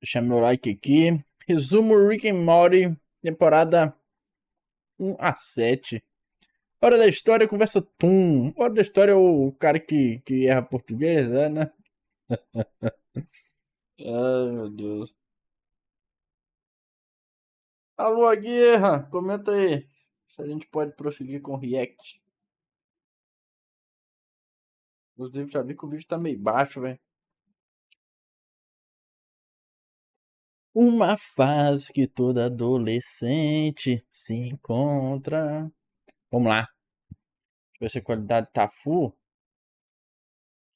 Deixar meu like aqui. Resumo Rick and Morty, temporada 1 a 7. Hora da história, conversa Tum. Hora da história é o cara que erra português, né? Ai, meu Deus. Alô, Guerra, comenta aí se a gente pode prosseguir com o React. Inclusive, já vi que o vídeo tá meio baixo, velho. Uma fase que toda adolescente se encontra. Vamos lá. Deixa eu ver se a qualidade tá full.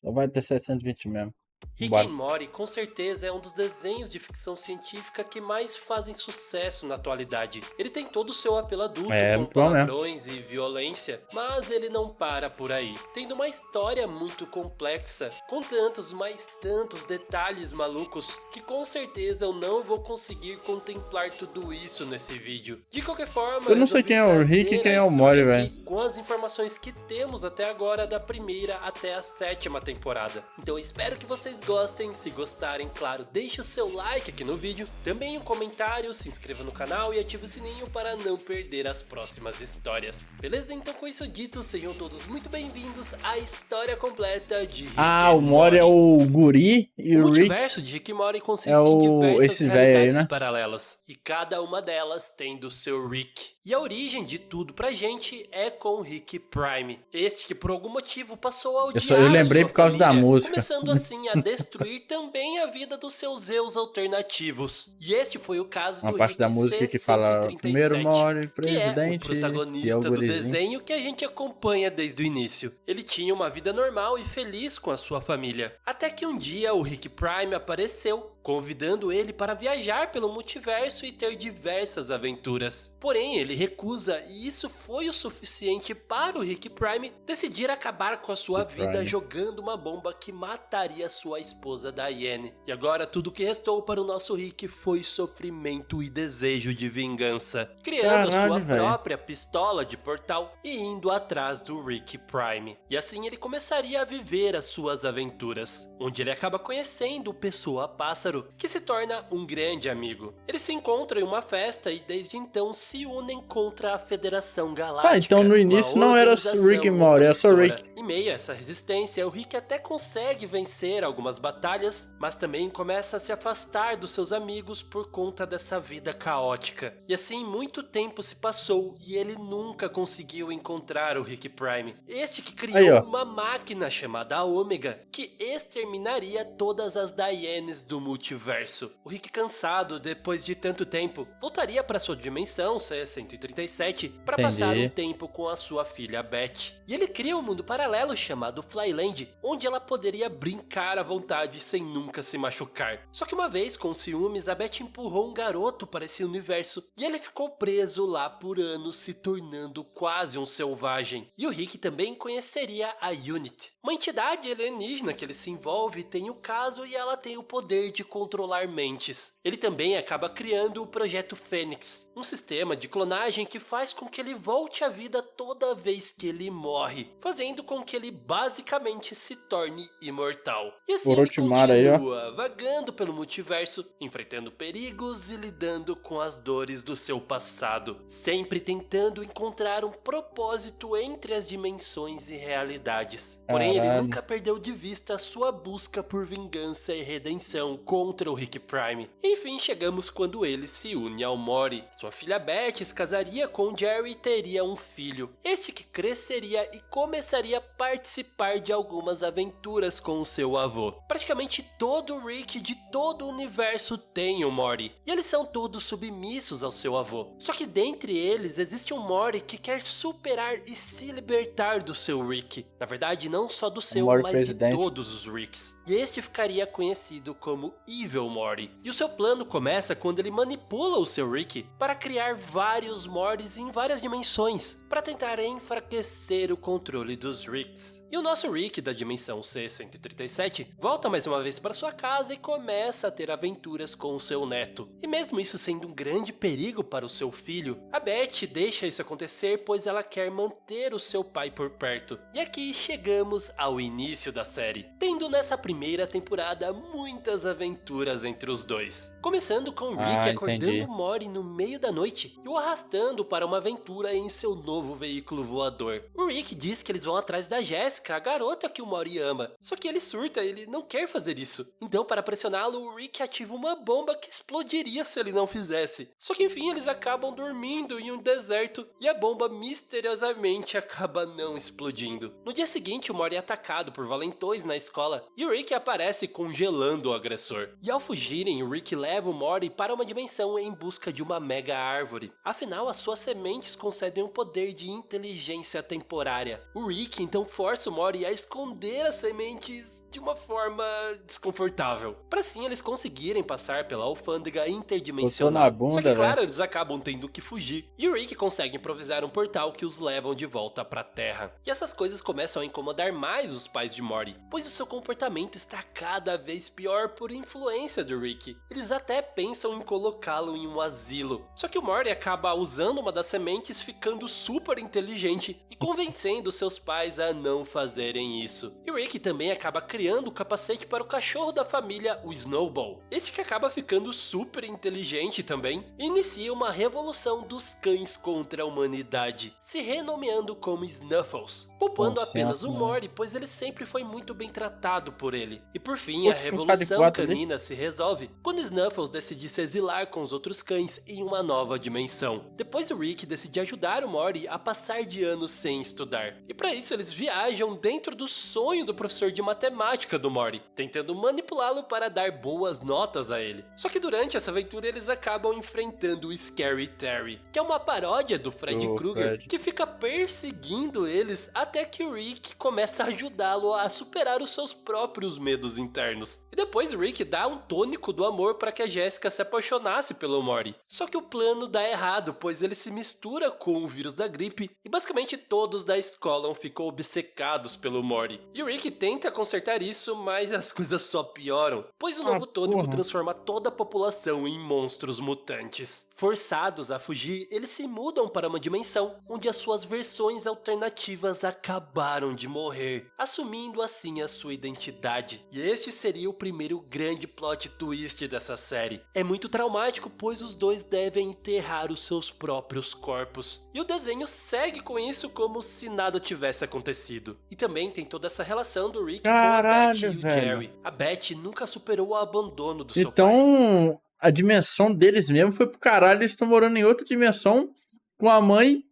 Só vai ter 720 mesmo. Rick and Morty com certeza é um dos desenhos de ficção científica que mais fazem sucesso na atualidade. Ele tem todo o seu apelo adulto, com palavrões e violência, mas ele não para por aí. Tendo uma história muito complexa, com tantos, mas tantos detalhes malucos, que com certeza eu não vou conseguir contemplar tudo isso nesse vídeo. De qualquer forma, eu não sei quem é o Rick e quem é o Morty, velho. Com as informações que temos até agora da primeira até a 7ª temporada. Então eu espero que vocês gostem. Se gostarem, claro, deixe o seu like aqui no vídeo, também um comentário, se inscreva no canal e ative o sininho para não perder as próximas histórias. Beleza? Então com isso dito, sejam todos muito bem-vindos à história completa de Rick o Morty é o guri e o Rick. O multiverso de Rick e Morty consiste em diversas realidades paralelas, e cada uma delas tem do seu Rick. E a origem de tudo pra gente é com o Rick Prime, este que por algum motivo passou a odiar eu lembrei por causa da música, começando assim a destruir também a vida dos seus eus alternativos. E este foi o caso do parte Rick da música que fala primeiro Morty, presidente, que é o protagonista do desenho que a gente acompanha desde o início. Ele tinha uma vida normal e feliz com a sua família, até que um dia o Rick Prime apareceu, convidando ele para viajar pelo multiverso e ter diversas aventuras. Porém, ele recusa, e isso foi o suficiente para o Rick Prime decidir acabar com a sua vida jogando uma bomba que mataria sua esposa Diane. E agora tudo que restou para o nosso Rick foi sofrimento e desejo de vingança, criando a sua própria pistola de portal e indo atrás do Rick Prime. E assim ele começaria a viver as suas aventuras, onde ele acaba conhecendo o Pessoa Pássaro, que se torna um grande amigo. Eles se encontram em uma festa e desde então se unem contra a Federação Galáctica. Então no início não era Rick e Morty, era só Rick. Em meio a essa resistência, o Rick até consegue vencer algumas batalhas, mas também começa a se afastar dos seus amigos por conta dessa vida caótica. E assim muito tempo se passou e ele nunca conseguiu encontrar o Rick Prime. Este que criou uma máquina chamada Ômega, que exterminaria todas as Dianes do multiverso. O Rick, cansado depois de tanto tempo, voltaria para sua dimensão C-137 para passar um tempo com a sua filha Beth. E ele cria um mundo paralelo chamado Flyland, onde ela poderia brincar à vontade sem nunca se machucar. Só que uma vez, com ciúmes, a Beth empurrou um garoto para esse universo e ele ficou preso lá por anos, se tornando quase um selvagem. E o Rick também conheceria a Unity, uma entidade alienígena que ele se envolve, tem o caso e ela tem o poder de controlar mentes. Ele também acaba criando o Projeto Fênix, um sistema de clonagem que faz com que ele volte à vida toda vez que ele morre, fazendo com que ele basicamente se torne imortal. E assim ele continua vagando pelo multiverso, enfrentando perigos e lidando com as dores do seu passado, sempre tentando encontrar um propósito entre as dimensões e realidades. Porém, ele nunca perdeu de vista a sua busca por vingança e redenção contra o Rick Prime. Enfim, chegamos quando ele se une ao Morty. Sua filha Beth se casaria com Jerry e teria um filho, este que cresceria e começaria a participar de algumas aventuras com o seu avô. Praticamente todo o Rick de todo o universo tem um Morty, e eles são todos submissos ao seu avô. Só que dentre eles existe um Morty que quer superar e se libertar do seu Rick. Na verdade, não só do seu, mas de todos os Ricks. E este ficaria conhecido como Evil Morty. E o seu plano começa quando ele manipula o seu Rick para criar vários Mortys em várias dimensões, para tentar enfraquecer o controle dos Ricks. E o nosso Rick da dimensão C-137 volta mais uma vez para sua casa e começa a ter aventuras com o seu neto. E mesmo isso sendo um grande perigo para o seu filho, a Beth deixa isso acontecer pois ela quer manter o seu pai por perto. E aqui chegamos ao início da série, tendo nessa primeira primeira temporada muitas aventuras entre os dois. Começando com Rick acordando Morty no meio da noite e o arrastando para uma aventura em seu novo veículo voador. O Rick diz que eles vão atrás da Jessica, a garota que o Morty ama. Só que ele surta, ele não quer fazer isso. Então, para pressioná-lo, o Rick ativa uma bomba que explodiria se ele não fizesse. Só que enfim, eles acabam dormindo em um deserto e a bomba misteriosamente acaba não explodindo. No dia seguinte, o Morty é atacado por valentões na escola e o Rick aparece congelando o agressor. E ao fugirem, o Rick leva o Morty para uma dimensão em busca de uma mega árvore. Afinal, as suas sementes concedem um poder de inteligência temporária. O Rick então força o Morty a esconder as sementes de uma forma desconfortável, para assim eles conseguirem passar pela alfândega interdimensional. Só que claro, eles acabam tendo que fugir, e o Rick consegue improvisar um portal que os levam de volta para a Terra. E essas coisas começam a incomodar mais os pais de Morty, pois o seu comportamento está cada vez pior por influência do Rick. Eles até pensam em colocá-lo em um asilo. Só que o Morty acaba usando uma das sementes, ficando super inteligente e convencendo seus pais a não fazerem isso. E o Rick também acaba criando o capacete para o cachorro da família, o Snowball. Este que acaba ficando super inteligente também, e inicia uma revolução dos cães contra a humanidade, se renomeando como Snuffles, poupando apenas o Morty, pois ele sempre foi muito bem tratado por ele. E por fim, a revolução canina se resolve quando Snuffles decide se exilar com os outros cães em uma nova dimensão. Depois o Rick decide ajudar o Morty a passar de anos sem estudar. E para isso eles viajam dentro do sonho do professor de matemática do Morty, tentando manipulá-lo para dar boas notas a ele. Só que durante essa aventura eles acabam enfrentando o Scary Terry, que é uma paródia do Freddy Krueger, que fica perseguindo eles até que o Rick começa a ajudá-lo a superar os seus próprios medos internos. E depois o Rick dá um tônico do amor para que a Jessica se apaixonasse pelo Morty. Só que o plano dá errado, pois ele se mistura com o vírus da gripe e basicamente todos da escola ficam obcecados pelo Morty. E o Rick tenta consertar isso, mas as coisas só pioram, pois o novo tônico transforma toda a população em monstros mutantes. Forçados a fugir, eles se mudam para uma dimensão onde as suas versões alternativas acabaram de morrer, assumindo assim a sua identidade. E este seria o primeiro grande plot twist dessa série. É muito traumático, pois os dois devem enterrar os seus próprios corpos. E o desenho segue com isso como se nada tivesse acontecido. E também tem toda essa relação do Rick com a Beth e o Jerry. A Beth nunca superou o abandono do seu pai. Então, a dimensão deles mesmo foi pro caralho. Eles estão morando em outra dimensão com a mãe,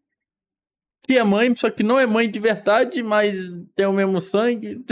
que é mãe, só que não é mãe de verdade, mas tem o mesmo sangue.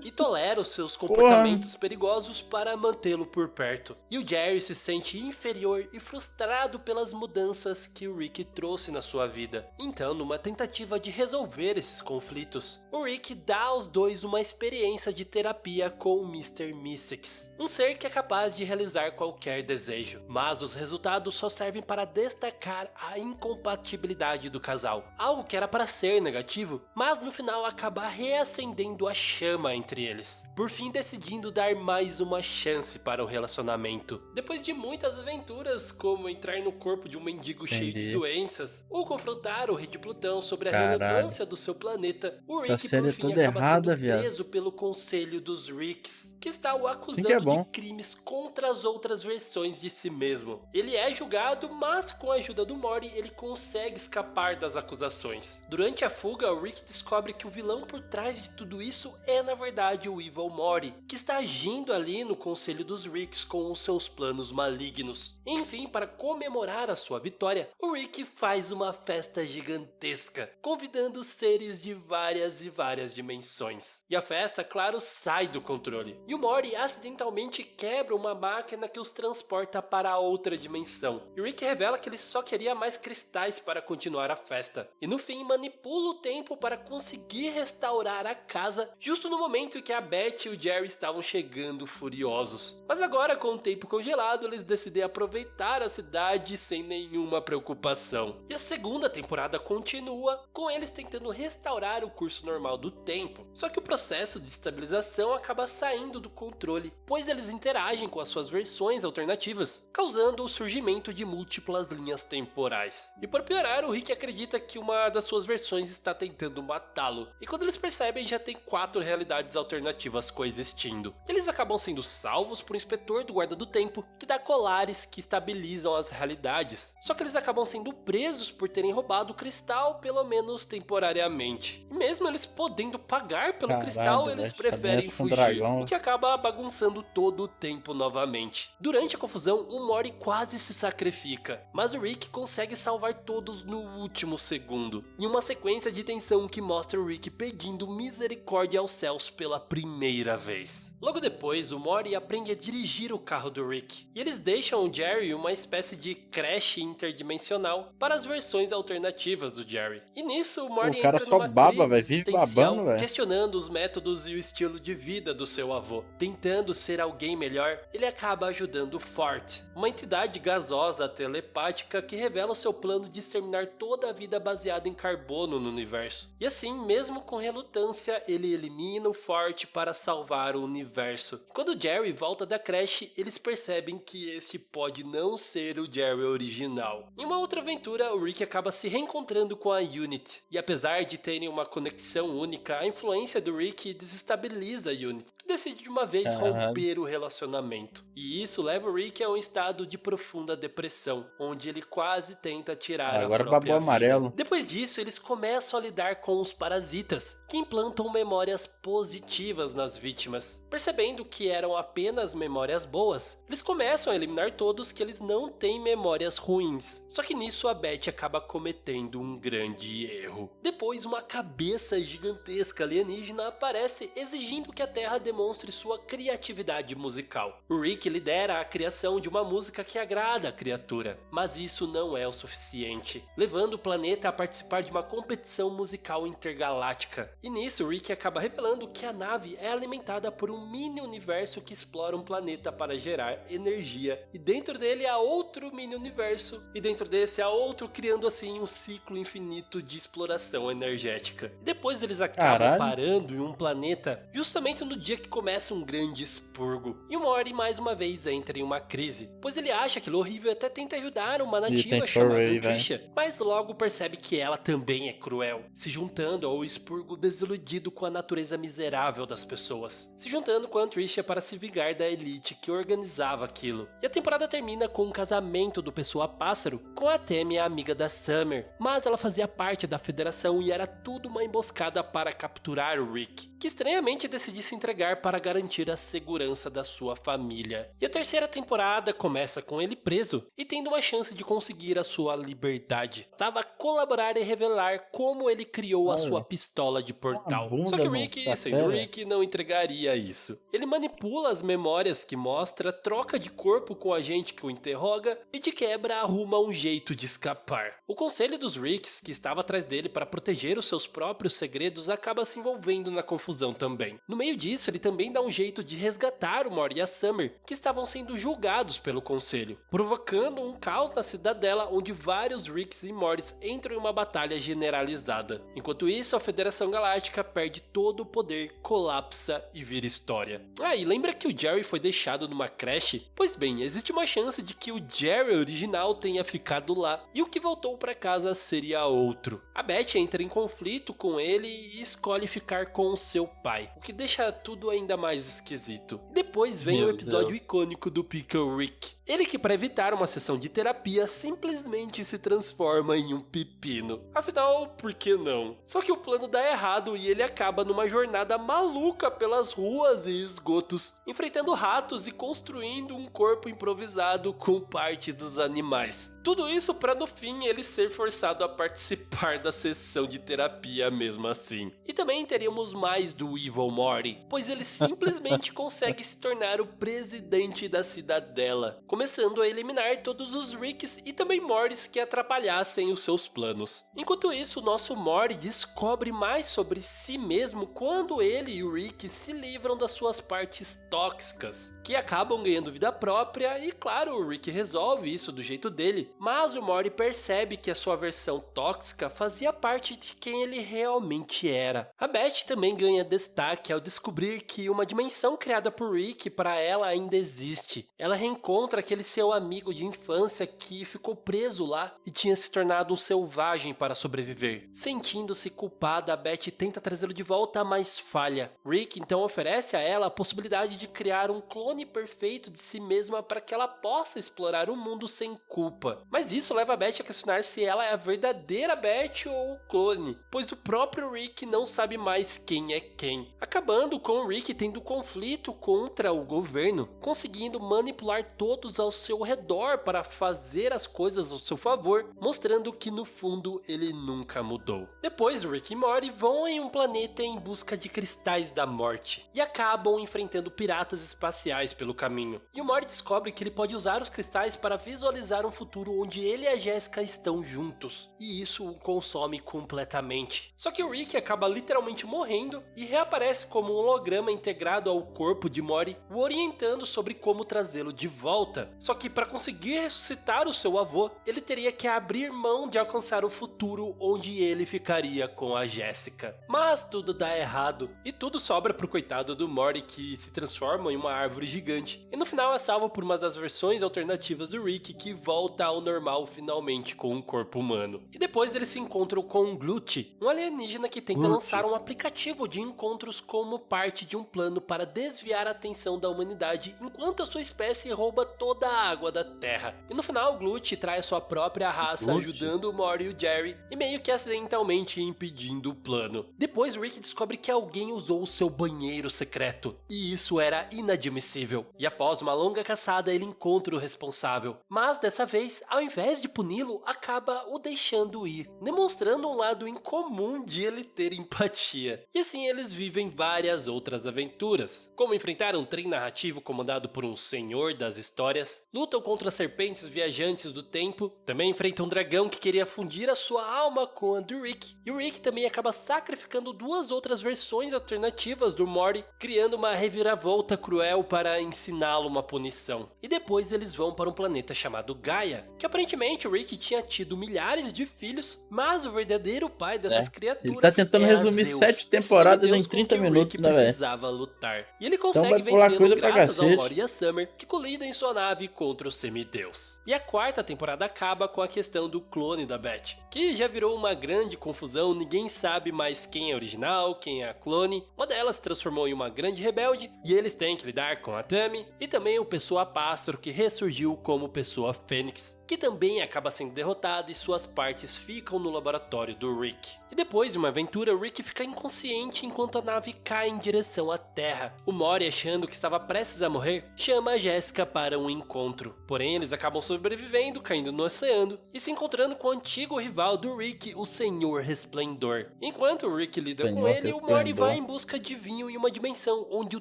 E tolera os seus comportamentos perigosos para mantê-lo por perto. E o Jerry se sente inferior e frustrado pelas mudanças que o Rick trouxe na sua vida. Então, numa tentativa de resolver esses conflitos, o Rick dá aos dois uma experiência de terapia com o Mr. Mystics, um ser que é capaz de realizar qualquer desejo. Mas os resultados só servem para destacar a incompatibilidade do casal, algo que era para ser negativo, mas no final acaba reacendendo a chama entre eles, por fim decidindo dar mais uma chance para o relacionamento. Depois de muitas aventuras, como entrar no corpo de um mendigo cheio de doenças, ou confrontar o rei de Plutão sobre a relevância do seu planeta, o Rick por fim acaba sendo preso pelo Conselho dos Ricks, que está o acusando de crimes contra as outras versões de si mesmo. Ele é julgado, mas com a ajuda do Morty ele consegue escapar das acusações. Durante a fuga, o Rick descobre que o vilão por trás de tudo isso é na verdade o Evil Morty, que está agindo ali no Conselho dos Ricks com os seus planos malignos. Enfim, para comemorar a sua vitória, o Rick faz uma festa gigantesca, convidando seres de várias e várias dimensões. E a festa, claro, sai do controle. E o Morty acidentalmente quebra uma máquina que os transporta para outra dimensão. E o Rick revela que ele só queria mais cristais para continuar a festa. E no fim manipula o tempo para conseguir restaurar a casa justo no momento em que a Beth e o Jerry estavam chegando furiosos. Mas agora, com o tempo congelado, eles decidem aproveitar a cidade sem nenhuma preocupação. E a segunda temporada continua, com eles tentando restaurar o curso normal do tempo. Só que o processo de estabilização acaba saindo do controle, pois eles interagem com as suas versões alternativas, causando o surgimento de múltiplas linhas temporais. E por piorar, o Rick acredita que uma das suas versões está tentando matá-lo. E quando eles percebem, já tem 4 realidades realidades alternativas coexistindo. Eles acabam sendo salvos por um inspetor do Guarda do Tempo, que dá colares que estabilizam as realidades. Só que eles acabam sendo presos por terem roubado o cristal, pelo menos temporariamente. E mesmo eles podendo pagar pelo cristal, eles preferem fugir, o que acaba bagunçando todo o tempo novamente. Durante a confusão, o Morty quase se sacrifica, mas o Rick consegue salvar todos no último segundo, em uma sequência de tensão que mostra o Rick pedindo misericórdia aos céus pela primeira vez. Logo depois, o Morty aprende a dirigir o carro do Rick, e eles deixam o Jerry uma espécie de creche interdimensional para as versões alternativas do Jerry. E nisso, o Morty entra numa crise existencial, questionando os métodos e o estilo de vida do seu avô. Tentando ser alguém melhor, ele acaba ajudando o Fort, uma entidade gasosa telepática que revela o seu plano de exterminar toda a vida baseada em carbono no universo. E assim, mesmo com relutância, ele elimina o Fort para salvar o universo. Quando Jerry volta da creche, eles percebem que este pode não ser o Jerry original. Em uma outra aventura, o Rick acaba se reencontrando com a Unity, e apesar de terem uma conexão única, a influência do Rick desestabiliza a Unity, que decide de uma vez romper o relacionamento. E isso leva o Rick a um estado de profunda depressão, onde ele quase tenta tirar a própria vida. Depois disso, eles começam a lidar com os parasitas, que implantam memórias positivas nas vítimas. Percebendo que eram apenas memórias boas, eles começam a eliminar todos que eles não têm memórias ruins. Só que nisso a Beth acaba cometendo um grande erro. Depois, uma cabeça gigantesca alienígena aparece exigindo que a Terra demonstre sua criatividade musical. O Rick lidera a criação de uma música que agrada a criatura, mas isso não é o suficiente, levando o planeta a participar de uma competição musical intergaláctica. E nisso, o Rick acaba revelando que a nave é alimentada por um mini-universo que explora um planeta para gerar energia, e dentro dele há outro mini-universo, e dentro desse há outro, criando assim um ciclo infinito de exploração energética. E depois eles acabam parando em um planeta justamente no dia que começa um grande expurgo, e o Morty mais uma vez entra em uma crise, pois ele acha aquilo horrível e até tenta ajudar uma nativa chamada Trisha, mas logo percebe que ela também é cruel, se juntando ao expurgo desiludido com a natureza miserável das pessoas, se juntando com a Trisha para se vingar da elite que organizava aquilo. E a temporada termina com um casamento do Pessoa Pássaro com a Tammy, a amiga da Summer, mas ela fazia parte da federação e era tudo uma emboscada para capturar o Rick, que estranhamente decidiu se entregar para garantir a segurança da sua família. E a terceira temporada começa com ele preso e tendo uma chance de conseguir a sua liberdade. Estava colaborar e revelar como ele criou a sua pistola de portal. Só que o Rick, sendo Rick, não entregaria isso. Ele manipula as memórias que mostra, troca de corpo com o agente que o interroga e de quebra arruma um jeito de escapar. O conselho dos Ricks, que estava atrás dele para proteger os seus próprios segredos, acaba se envolvendo na confusão também. No meio disso, ele também dá um jeito de resgatar o Morty e a Summer, que estavam sendo julgados pelo conselho, provocando um caos na cidadela onde vários Ricks e Mortys entram em uma batalha generalizada. Enquanto isso, a Federação Galáctica perde todo o poder, colapsa e vira história. E lembra que o Jerry foi deixado numa creche? Pois bem, existe uma chance de que o Jerry original tenha ficado lá e o que voltou para casa seria outro. A Beth entra em conflito com ele e escolhe ficar com o seu pai, o que deixa tudo ainda mais esquisito. E depois vem o episódio icônico do Pickle Rick. Ele que, para evitar uma sessão de terapia, simplesmente se transforma em um pepino. Afinal, por que não? Só que o plano dá errado e ele acaba numa jornada maluca pelas ruas e esgotos, enfrentando ratos e construindo um corpo improvisado com partes dos animais. Tudo isso para no fim ele ser forçado a participar da sessão de terapia mesmo assim. E também teríamos mais do Evil Morty, pois ele simplesmente consegue se tornar o presidente da cidadela, começando a eliminar todos os Ricks e também Mortys que atrapalhassem os seus planos. Enquanto isso, o nosso Morty descobre mais sobre si mesmo quando ele e o Rick se livram das suas partes tóxicas, que acabam ganhando vida própria, e claro, o Rick resolve isso do jeito dele, mas o Morty percebe que a sua versão tóxica fazia parte de quem ele realmente era. A Beth também ganha destaque ao descobrir que uma dimensão criada por Rick para ela ainda existe. Ela reencontra aquele seu amigo de infância que ficou preso lá e tinha se tornado um selvagem para sobreviver. Sentindo-se culpada, a Beth tenta trazê-lo de volta, mas falha. Rick então oferece a ela a possibilidade de criar um clone perfeito de si mesma para que ela possa explorar o mundo sem culpa. Mas isso leva a Beth a questionar se ela é a verdadeira Beth ou o clone, pois o próprio Rick não sabe mais quem é quem. Acabando com o Rick tendo conflito contra o governo, conseguindo manipular todos ao seu redor para fazer as coisas ao seu favor, mostrando que no fundo ele nunca mudou. Depois, Rick e Morty vão em um planeta em busca de cristais da morte e acabam enfrentando piratas espaciais pelo caminho. E o Morty descobre que ele pode usar os cristais para visualizar um futuro onde ele e a Jessica estão juntos, e isso o consome completamente. Só que o Rick acaba literalmente morrendo e reaparece como um holograma integrado ao corpo de Morty, o orientando sobre como trazê-lo de volta. Só que para conseguir ressuscitar o seu avô, ele teria que abrir mão de alcançar o futuro onde ele ficaria com a Jessica. Mas tudo dá errado e tudo sobra pro coitado do Morty, que se transforma em uma árvore gigante. E no final é salvo por uma das versões alternativas do Rick, que volta ao normal finalmente com um corpo humano. E depois eles se encontram com um Glut, um alienígena que tenta lançar um aplicativo de encontros como parte de um plano para desviar a atenção da humanidade enquanto a sua espécie rouba toda a água da Terra. E no final, o Glut traz sua própria raça, ajudando o Morty e o Jerry e meio que acidentalmente impedindo o plano. Depois, Rick descobre que alguém usou o seu banheiro secreto, e isso era inadmissível. E após uma longa caçada, ele encontra o responsável. Mas dessa vez, ao invés de puni-lo, acaba o deixando ir, demonstrando um lado incomum de ele ter empatia. E assim eles vivem várias outras aventuras, como enfrentar um trem narrativo comandado por um senhor das histórias, lutam contra serpentes viajantes do tempo, também enfrentam um dragão que queria fundir a sua alma com a do Rick, e o Rick também acaba sacrificando duas outras versões alternativas do Morty, criando uma reviravolta cruel para ensiná-lo uma punição. E depois eles vão para um planeta chamado Gaia, que aparentemente o Rick tinha tido milhares de filhos, mas o verdadeiro pai dessas criaturas ele tá tentando resumir Zeus, 7 temporadas em semideus 30 com que o minutos, Rick né, velho? precisava lutar. E ele consegue vai pular vencê-lo coisa pra graças ao cacete. Morty e a Summer, que colidem em sua nave contra o semideus. E a quarta temporada acaba com a questão do clone da Beth, que já virou uma grande confusão, ninguém sabe mais quem é original, quem é a clone. Uma delas se transformou em uma grande rebelde, e eles têm que lidar com a Tammy, e também o Pessoa Pássaro, que ressurgiu como Pessoa Fênix, que também acaba sendo derrotada e suas partes ficam no laboratório do Rick. E depois de uma aventura, o Rick fica inconsciente enquanto a nave cai em direção à Terra. O Morty, achando que estava prestes a morrer, chama a Jessica para um encontro. Porém, eles acabam sobrevivendo, caindo no oceano e se encontrando com o antigo rival do Rick, o Senhor Resplendor. Enquanto o Rick lida com ele, o Morty vai em busca de vinho em uma dimensão onde o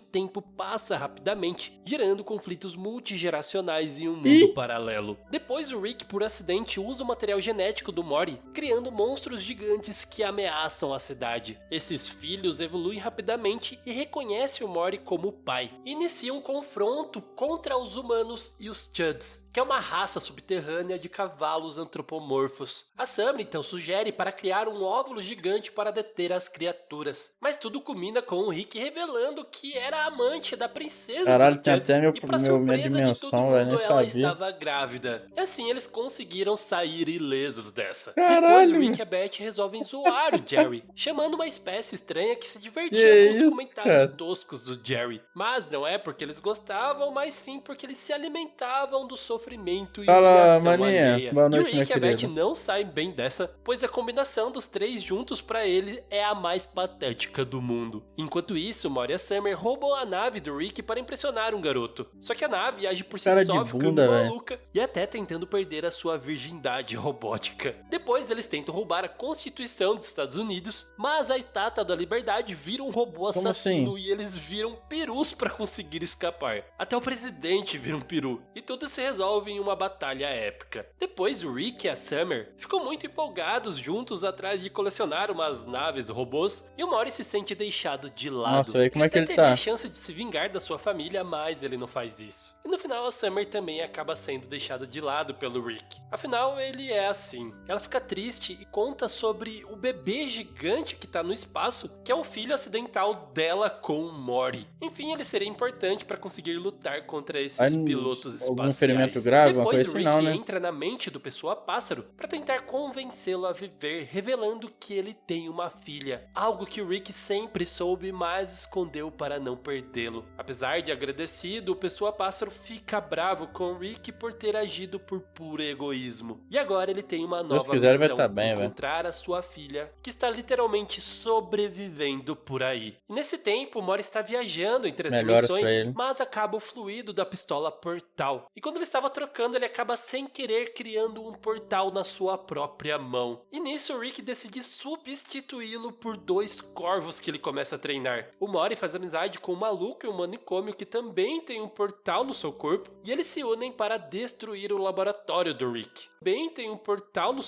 tempo passa rapidamente, gerando conflitos multigeracionais em um mundo paralelo. Depois, o Rick, por acidente, usa o material genético do Morty, criando monstros gigantes que ameaçam a cidade. Esses filhos evoluem rapidamente e reconhecem o Morty como pai. Iniciam um confronto contra os humanos e os Chuds, que é uma raça subterrânea de cavalos antropomorfos. A Summer então sugere para criar um óvulo gigante para deter as criaturas. Mas tudo culmina com o Rick revelando que era amante da princesa Caralho, dos tem Chuds, até e para minha surpresa de todo dimensão, velho, mundo, nem ela sabia. estava grávida. E assim eles conseguiram sair ilesos dessa. Caralho, Depois o Rick mano. e a Beth resolvem zoar o Jerry, chamando uma espécie estranha que se divertia Que com os isso, comentários cara? toscos do Jerry. Mas não é porque eles gostavam, mas sim porque eles se alimentavam do sofrimento e Fala, humilhação maninha. alheia. Boa E o noite, minha Rick e a Beth querida. não saem bem dessa, pois a combinação dos três juntos pra ele é a mais patética do mundo. Enquanto isso, Morty e a Summer roubam a nave do Rick para impressionar um garoto. Só que a nave age por si Cara só, de ficando bunda, velho. maluca e até tentando perder a sua virgindade robótica. Depois eles tentam roubar a Constituição dos Estados Unidos, mas a Estátua da Liberdade vira um robô Como assassino assim? e eles viram perus para conseguir escapar. Até o presidente vira um peru e tudo se resolve em uma batalha épica. Depois o Rick e a Summer ficam muito empolgados juntos atrás de colecionar umas naves robôs e o Morty se sente deixado de lado. Nossa, velho, como é que até ele teria tá? a chance de se vingar da sua família, mas ele não faz isso. E no final a Summer também acaba sendo deixada de lado pelo Rick. Afinal, ele é assim. Ela fica triste e conta sobre o bebê gigante que tá no espaço, que é o filho acidental dela com o Mori. Enfim, ele seria importante para conseguir lutar contra esses pilotos Algum ferimento espaciais. grave, alguma Depois, coisa o assim, Rick não, né? entra na mente do Pessoa-Pássaro para tentar convencê-lo a viver, revelando que ele tem uma filha. Algo que o Rick sempre soube, mas escondeu para não perdê-lo. Apesar de agradecido, o Pessoa-Pássaro fica bravo com o Rick por ter agido por puro egoísmo. E agora ele tem uma Deus nova quiser, vai missão: tá bem, velho. encontrar a sua filha, que está literalmente sobrevivendo por aí. E nesse tempo, o Mori está viajando em 3 Melhoras pra dimensões, ele. mas acaba o fluido da pistola portal. E quando ele estava trocando, ele acaba sem querer criando um portal na sua própria mão. E nisso, o Rick decide substituí-lo por 2 corvos que ele começa a treinar. O Mori faz amizade com um maluco e um manicômio que também tem um portal no seu corpo, e eles se unem para destruir o laboratório do Rick. Também tem um portal no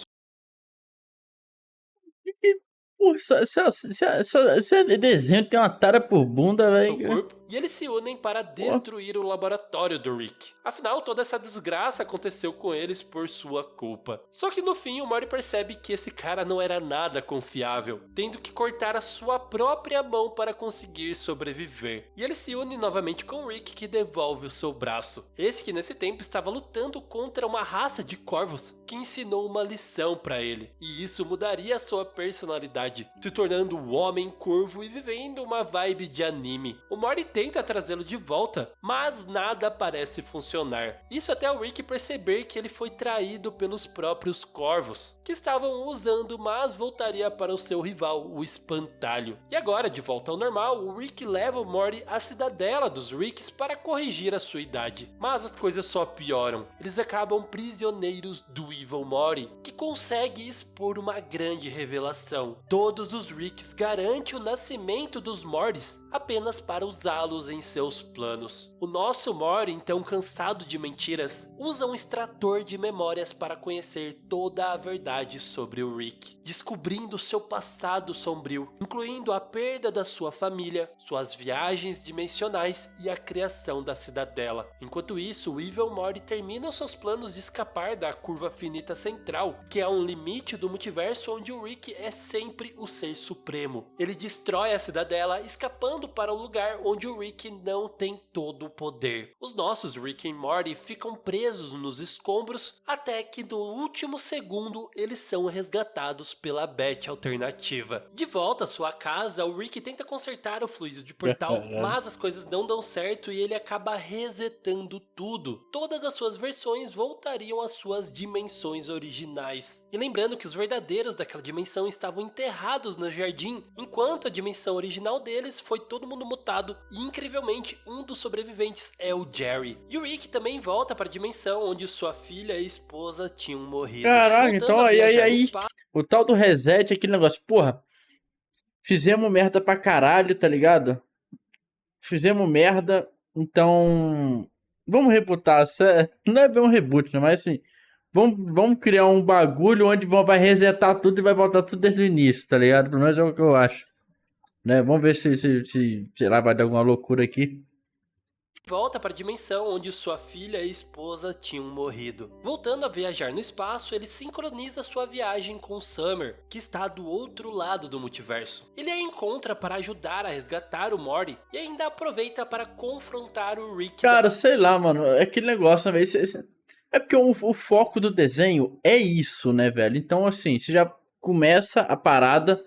Porra, esse desenho tem uma tara por bunda, seu velho. corpo, e eles se unem para destruir o laboratório do Rick. Afinal, toda essa desgraça aconteceu com eles por sua culpa. Só que no fim, o Mori percebe que esse cara não era nada confiável, tendo que cortar a sua própria mão para conseguir sobreviver. E ele se une novamente com o Rick, que devolve o seu braço. Esse que nesse tempo estava lutando contra uma raça de corvos que ensinou uma lição para ele. E isso mudaria a sua personalidade, se tornando o Homem Corvo e vivendo uma vibe de anime. O Mori tenta trazê-lo de volta, mas nada parece funcionar. Isso até o Rick perceber que ele foi traído pelos próprios corvos, que estavam usando, mas voltaria para o seu rival, o Espantalho. E agora, de volta ao normal, o Rick leva o Mori à cidadela dos Ricks para corrigir a sua idade. Mas as coisas só pioram. Eles acabam prisioneiros do Evil Mori, que consegue expor uma grande revelação. Todos os Ricks garantem o nascimento dos Moris apenas para usá-los em seus planos. O nosso Mori, então cansado de mentiras, usa um extrator de memórias para conhecer toda a verdade sobre o Rick, descobrindo seu passado sombrio, incluindo a perda da sua família, suas viagens dimensionais e a criação da cidadela. Enquanto isso, o Evil Mori termina os seus planos de escapar da curva finita central, que é um limite do multiverso onde o Rick é sempre o ser supremo. Ele destrói a cidadela, escapando para um lugar onde o Rick não tem todo o poder. Os nossos Rick e Morty ficam presos nos escombros até que no último segundo eles são resgatados pela Beth alternativa. De volta à sua casa, o Rick tenta consertar o fluido de portal, mas as coisas não dão certo e ele acaba resetando tudo. Todas as suas versões voltariam às suas dimensões originais. E lembrando que os verdadeiros daquela dimensão estavam enterrados no jardim, enquanto a dimensão original deles foi todo mundo mutado e incrivelmente um dos sobreviventes é o Jerry. E o Rick também volta para a dimensão onde sua filha e esposa tinham morrido. Caraca, então aí Espaço... o tal do reset, aquele negócio, porra, fizemos merda pra caralho, tá ligado? Fizemos merda, então vamos rebootar, não é bem um reboot, né? Mas assim, vamos criar um bagulho onde vai resetar tudo e vai voltar tudo desde o início, tá ligado? Pelo menos é o que eu acho. Né? Vamos ver se sei lá, vai dar alguma loucura aqui. Volta para a dimensão onde sua filha e esposa tinham morrido. Voltando a viajar no espaço, ele sincroniza sua viagem com Summer, que está do outro lado do multiverso. Ele a encontra para ajudar a resgatar o Morty e ainda aproveita para confrontar o Rick. Cara, sei lá, mano, é aquele negócio, né, velho? É porque o foco do desenho é isso, né, velho? Então, assim, você já começa a parada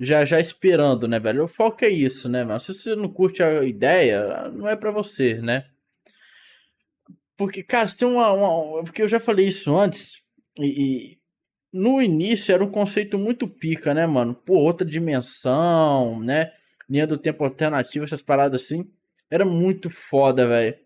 já esperando, né, velho? O foco é isso, né, mano? Se você não curte a ideia, não é pra você, né? Porque, cara, você tem porque eu já falei isso antes, e no início era um conceito muito pica, né, mano? Pô, outra dimensão, né? Linha do tempo alternativa, essas paradas assim. Era muito foda, velho.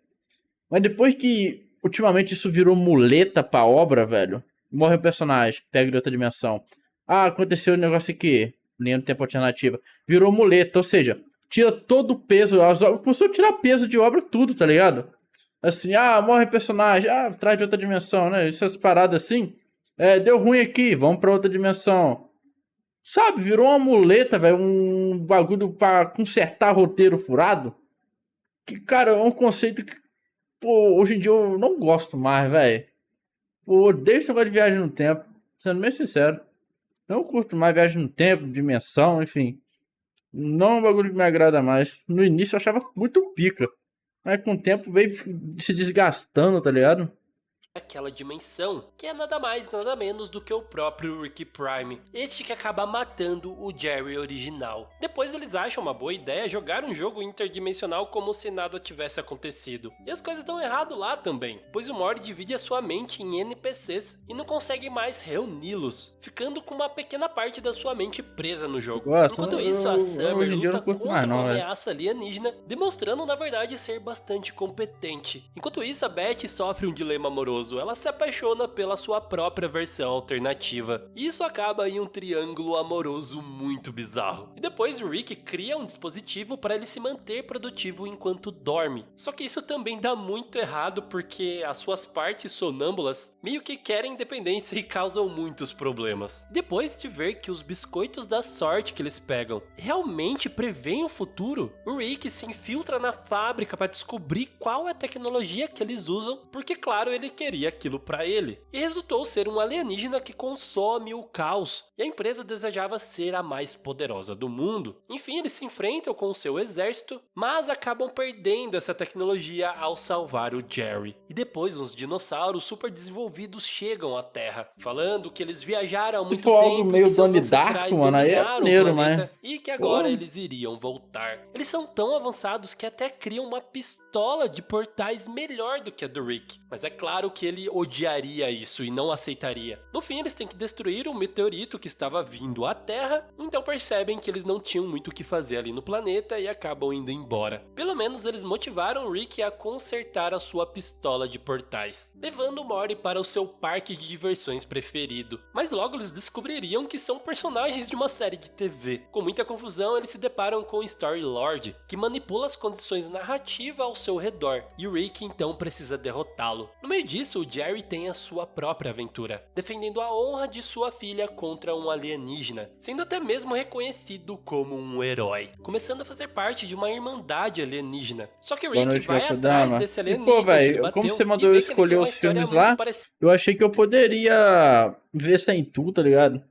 Mas depois que, ultimamente, isso virou muleta pra obra, velho. Morre um personagem, pega de outra dimensão. Ah, aconteceu um negócio aqui. Linha do tempo alternativa. Virou muleta, ou seja, tira todo o peso. Começou a tirar peso de obra tudo, tá ligado? Assim, morre personagem. Traz de outra dimensão, né? Essas paradas assim. Deu ruim aqui, vamos pra outra dimensão. Sabe, virou uma muleta, velho. Um bagulho pra consertar roteiro furado. Que, cara, é um conceito que, pô, hoje em dia eu não gosto mais, velho. Pô, odeio esse negócio de viagem no tempo, sendo bem sincero. Não curto mais viagem no tempo, dimensão, enfim. Não é um bagulho que me agrada mais. No início eu achava muito pica. Mas com o tempo veio se desgastando, tá ligado? Aquela dimensão, que é nada mais nada menos do que o próprio Ricky Prime, este que acaba matando o Jerry original. Depois eles acham uma boa ideia jogar um jogo interdimensional como se nada tivesse acontecido. E as coisas dão errado lá também, pois o Morty divide a sua mente em NPCs e não consegue mais reuni-los, ficando com uma pequena parte da sua mente presa no jogo. Enquanto isso, a Summer hoje em dia eu luta não curto contra mais, não, uma velho. ameaça alienígena, demonstrando na verdade ser bastante competente. Enquanto isso, a Beth sofre um dilema amoroso. Ela se apaixona pela sua própria versão alternativa. E isso acaba em um triângulo amoroso muito bizarro. E depois o Rick cria um dispositivo para ele se manter produtivo enquanto dorme. Só que isso também dá muito errado porque as suas partes sonâmbulas meio que querem independência e causam muitos problemas. Depois de ver que os biscoitos da sorte que eles pegam realmente preveem o futuro, o Rick se infiltra na fábrica para descobrir qual é a tecnologia que eles usam, porque claro, ele queria aquilo para ele. E resultou ser um alienígena que consome o caos, e a empresa desejava ser a mais poderosa do mundo. Enfim, eles se enfrentam com o seu exército, mas acabam perdendo essa tecnologia ao salvar o Jerry. E depois uns dinossauros super desenvolvidos chegam à Terra, falando que eles viajaram há Se muito for algo tempo, meio que seus Donnie ancestrais Darko, mano, aí é dominaram o maneiro, planeta mas... e que agora Pô. eles iriam voltar. Eles são tão avançados que até criam uma pistola de portais melhor do que a do Rick, mas é claro que ele odiaria isso e não aceitaria. No fim, eles têm que destruir um meteorito que estava vindo à Terra, então percebem que eles não tinham muito o que fazer ali no planeta e acabam indo embora. Pelo menos eles motivaram o Rick a consertar a sua pistola de portais, levando o Morty para o seu parque de diversões preferido. Mas logo eles descobririam que são personagens de uma série de TV. Com muita confusão, eles se deparam com o Story-Lord, que manipula as condições narrativas ao seu redor, e o Rick então precisa derrotá-lo. No meio disso, o Jerry tem a sua própria aventura, defendendo a honra de sua filha contra um alienígena, sendo até mesmo reconhecido como um herói, começando a fazer parte de uma irmandade alienígena. Só que o Boa Rick noite, vai atrás Gakudama. desse E alienígena pô, que ele velho, bateu como você e mandou eu vê que ele tem escolher uma os história filmes muito lá, parecida. eu achei que eu poderia ver sem tu, tá ligado?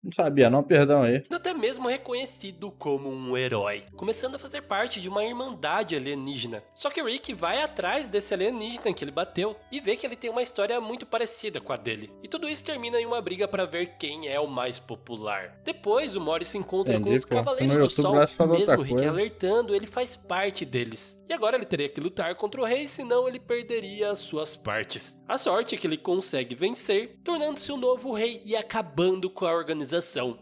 Não sabia não, perdão aí. Até mesmo reconhecido como um herói, começando a fazer parte de uma irmandade alienígena. Só que o Rick vai atrás desse alienígena que ele bateu e vê que ele tem uma história muito parecida com a dele. E tudo isso termina em uma briga para ver quem é o mais popular. Depois o Morty se encontra com os Entendi, pô. Cavaleiros No do YouTube Sol lá você e falou mesmo outra o Rick coisa. alertando, ele faz parte deles. E agora ele teria que lutar contra o rei, senão ele perderia as suas partes. A sorte é que ele consegue vencer, tornando-se o novo rei e acabando com a organização.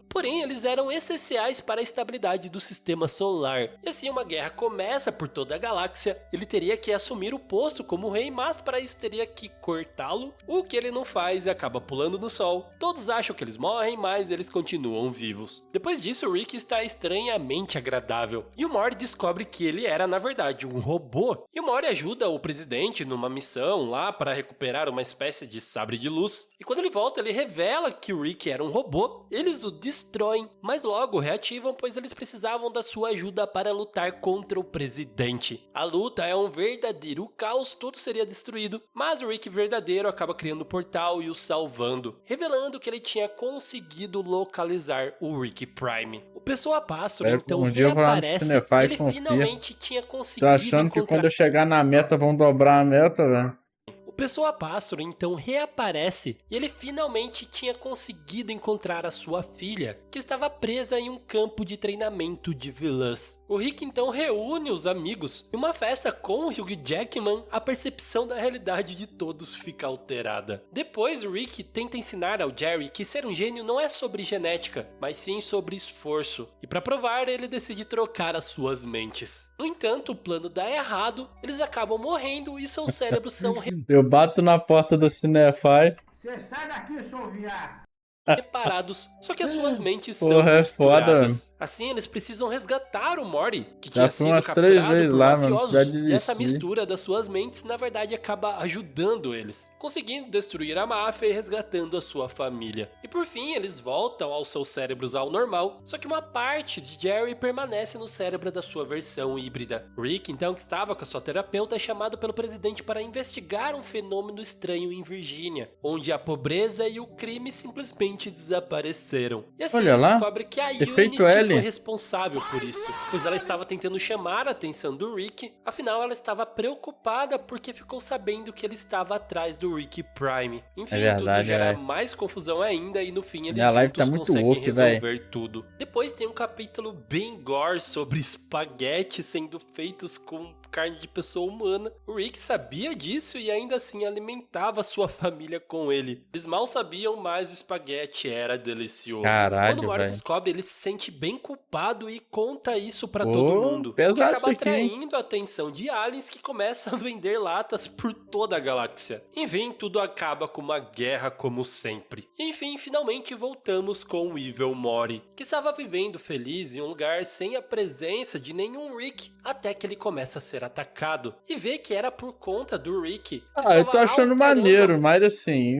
Porém, eles eram essenciais para a estabilidade do sistema solar. E assim uma guerra começa por toda a galáxia. Ele teria que assumir o posto como rei, mas para isso teria que cortá-lo, o que ele não faz e acaba pulando no sol. Todos acham que eles morrem, mas eles continuam vivos. Depois disso, o Rick está estranhamente agradável. E o Morty descobre que ele era, na verdade, um robô. E o Morty ajuda o presidente numa missão lá para recuperar uma espécie de sabre de luz. E quando ele volta, ele revela que o Rick era um robô. Eles o destroem, mas logo reativam, pois eles precisavam da sua ajuda para lutar contra o presidente. A luta é um verdadeiro caos, tudo seria destruído, mas o Rick verdadeiro acaba criando o portal e o salvando, revelando que ele tinha conseguido localizar o Rick Prime. O Pessoa Pássaro então Um dia eu vou lá no reaparece e Cinefy, ele confia. finalmente tinha Tô conseguido achando que encontrar quando eu chegar na meta vão dobrar a meta, velho. O Pessoa Pássaro então reaparece e ele finalmente tinha conseguido encontrar a sua filha, que estava presa em um campo de treinamento de vilãs. O Rick então reúne os amigos. Em uma festa com o Hugh Jackman, a percepção da realidade de todos fica alterada. Depois, o Rick tenta ensinar ao Jerry que ser um gênio não é sobre genética, mas sim sobre esforço. E para provar, ele decide trocar as suas mentes. No entanto, o plano dá errado, eles acabam morrendo e seus cérebros são Eu bato na porta do Cinefy. Você sai daqui, seu viado! reparados, só que as suas mentes são Porra, é foda, mano. misturadas. Assim, eles precisam resgatar o Morty, que Já tinha fui sido umas 3 capturado vezes por lá, mano. Já mafiosos. E essa desisti. mistura das suas mentes, na verdade, acaba ajudando eles, conseguindo destruir a máfia e resgatando a sua família. E por fim, eles voltam aos seus cérebros ao normal, só que uma parte de Jerry permanece no cérebro da sua versão híbrida. Rick, então, que estava com a sua terapeuta, é chamado pelo presidente para investigar um fenômeno estranho em Virgínia, onde a pobreza e o crime simplesmente desapareceram. E assim Olha ele lá, descobre que a efeito Unity L. foi responsável por isso, pois ela estava tentando chamar a atenção do Rick, afinal ela estava preocupada porque ficou sabendo que ele estava atrás do Rick Prime. Enfim, É verdade, tudo gera é. mais confusão ainda e no fim eles Minha live tá juntos muito conseguem woke, resolver tudo. Depois tem um capítulo bem gore sobre espaguete sendo feitos com carne de pessoa humana. O Rick sabia disso e ainda assim alimentava sua família com ele. Eles mal sabiam, mas o espaguete era delicioso. Caralho, Quando o Morty velho. descobre, ele se sente bem culpado e conta isso pra Pô, todo mundo. O que pesado acaba isso aqui, hein? atraindo a atenção de aliens que começam a vender latas por toda a galáxia. Enfim, tudo acaba com uma guerra como sempre. Enfim, finalmente voltamos com o Evil Morty, que estava vivendo feliz em um lugar sem a presença de nenhum Rick, até que ele começa a ser atacado e vê que era por conta do Rick. Que Ah, eu tô estava achando alterando maneiro, mas assim,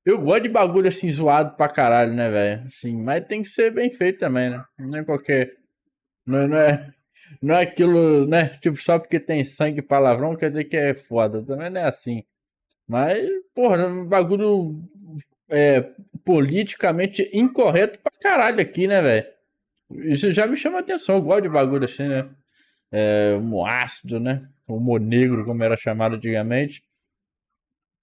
eu gosto de bagulho assim zoado pra caralho, né, velho? Assim, mas tem que ser bem feito também, né? Não é qualquer. Não é aquilo, né? Tipo, só porque tem sangue e palavrão quer dizer que é foda. Também não é assim. Mas, porra, um bagulho politicamente incorreto pra caralho aqui, né, velho? Isso já me chama a atenção. Eu gosto de bagulho assim, né? Humor ácido, né? Humor negro, como era chamado antigamente.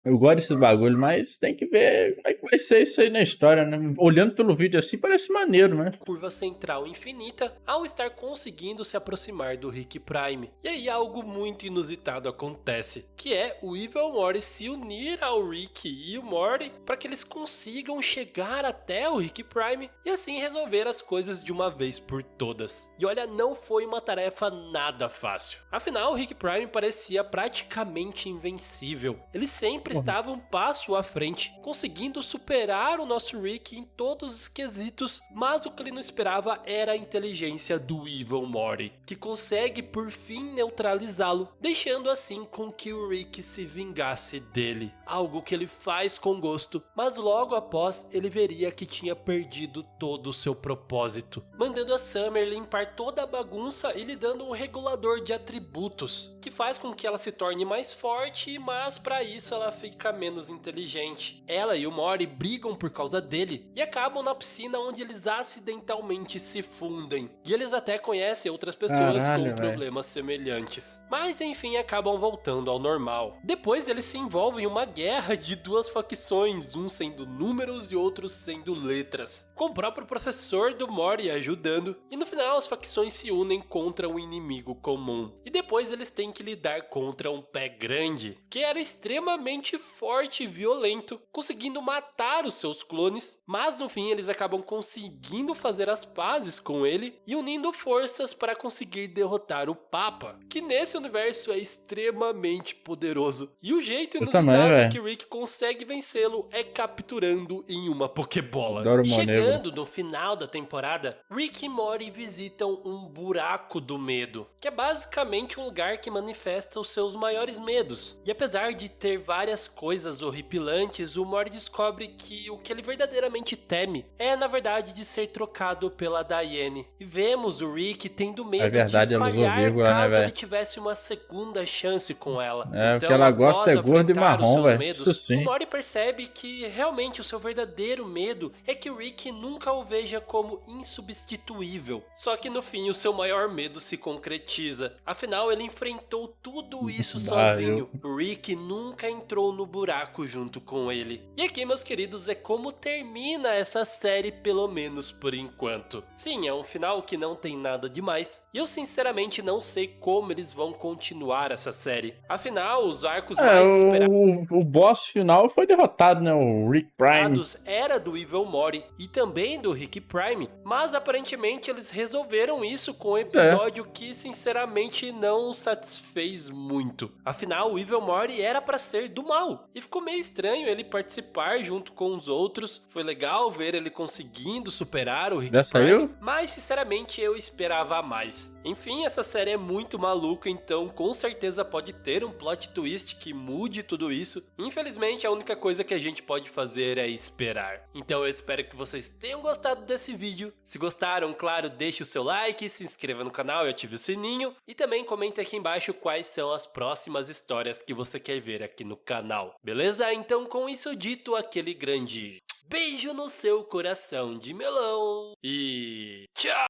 Eu gosto desses bagulho, mas tem que ver como é que vai ser isso aí na história, né? Olhando pelo vídeo assim, parece maneiro, né? curva central infinita ao estar conseguindo se aproximar do Rick Prime. E aí algo muito inusitado acontece, que é o Evil Morty se unir ao Rick e o Morty para que eles consigam chegar até o Rick Prime e assim resolver as coisas de uma vez por todas. E olha, não foi uma tarefa nada fácil. Afinal, o Rick Prime parecia praticamente invencível. Ele sempre estava um passo à frente, conseguindo superar o nosso Rick em todos os quesitos, mas o que ele não esperava era a inteligência do Evil Morty, que consegue por fim neutralizá-lo, deixando assim com que o Rick se vingasse dele, algo que ele faz com gosto, mas logo após ele veria que tinha perdido todo o seu propósito, mandando a Summer limpar toda a bagunça e lhe dando um regulador de atributos, que faz com que ela se torne mais forte, mas para isso ela fica menos inteligente. Ela e o Morty brigam por causa dele e acabam na piscina onde eles acidentalmente se fundem. E eles até conhecem outras pessoas com problemas semelhantes. Mas enfim, acabam voltando ao normal. Depois eles se envolvem em uma guerra de duas facções, um sendo números e outros sendo letras, com o próprio professor do Morty ajudando. E no final as facções se unem contra um inimigo comum. E depois eles têm que lidar contra um pé grande, que era extremamente forte e violento, conseguindo matar os seus clones, mas no fim eles acabam conseguindo fazer as pazes com ele e unindo forças para conseguir derrotar o Papa, que nesse universo é extremamente poderoso. E o jeito inusitado que Rick consegue vencê-lo é capturando em uma Pokébola. E chegando no final da temporada, Rick e Morty visitam um buraco do medo, que é basicamente um lugar que manifesta os seus maiores medos. E apesar de ter várias coisas horripilantes, o Morty descobre que o que ele verdadeiramente teme é, na verdade, de ser trocado pela Diane. E vemos o Rick tendo medo de falhar caso ele tivesse uma segunda chance com ela. Então, o que ela gosta é gordo e marrom, velho. Isso sim. O Morty percebe que realmente o seu verdadeiro medo é que o Rick nunca o veja como insubstituível. Só que no fim o seu maior medo se concretiza. Afinal, ele enfrentou tudo isso sozinho. O Rick nunca entrou no buraco junto com ele. E aqui, meus queridos, é como termina essa série, pelo menos por enquanto. Sim, é um final que não tem nada demais, e eu sinceramente não sei como eles vão continuar essa série. Afinal, os arcos mais esperados... O boss final foi derrotado, né? O Rick Prime. Era do Evil Morty e também do Rick Prime, mas aparentemente eles resolveram isso com um episódio que sinceramente não satisfez muito. Afinal, o Evil Morty era pra ser do mal. mal. E ficou meio estranho ele participar junto com os outros. Foi legal ver ele conseguindo superar o Rick Já saiu? Prime, mas sinceramente eu esperava mais. Enfim, essa série é muito maluca, então com certeza pode ter um plot twist que mude tudo isso. Infelizmente, a única coisa que a gente pode fazer é esperar. Então eu espero que vocês tenham gostado desse vídeo. Se gostaram, claro, deixe o seu like, se inscreva no canal e ative o sininho. E também comente aqui embaixo quais são as próximas histórias que você quer ver aqui no canal. Beleza? Então com isso dito, aquele grande beijo no seu coração de melão. E tchau!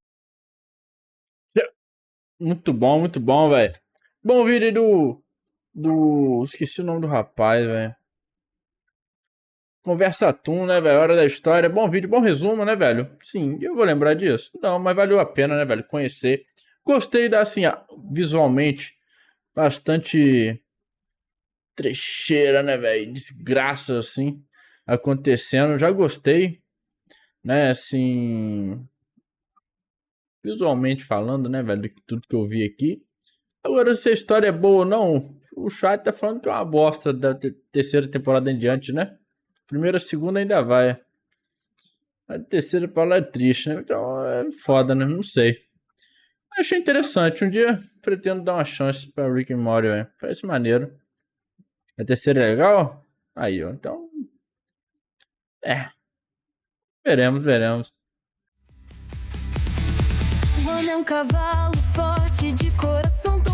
Muito bom, velho. Bom vídeo aí do... Esqueci o nome do rapaz, velho. Conversa Toon, né, velho? Hora da história. Bom vídeo, bom resumo, né, velho? Sim, eu vou lembrar disso. Não, mas valeu a pena, né, velho? Conhecer. Gostei da, assim, visualmente, bastante trecheira, né, velho? Desgraça, assim, acontecendo. Já gostei, né, assim... Visualmente falando, né, velho? De tudo que eu vi aqui. Agora, se a história é boa ou não, o chat tá falando que é uma bosta da terceira temporada em diante, né? Primeira, segunda ainda vai. A terceira pra lá é triste, né? Então é foda, né? Não sei. Achei interessante. Um dia pretendo dar uma chance pra Rick and Morty, velho. Parece maneiro. A terceira é legal? Aí, ó. Então. É. Veremos. Mano é um cavalo forte de coração.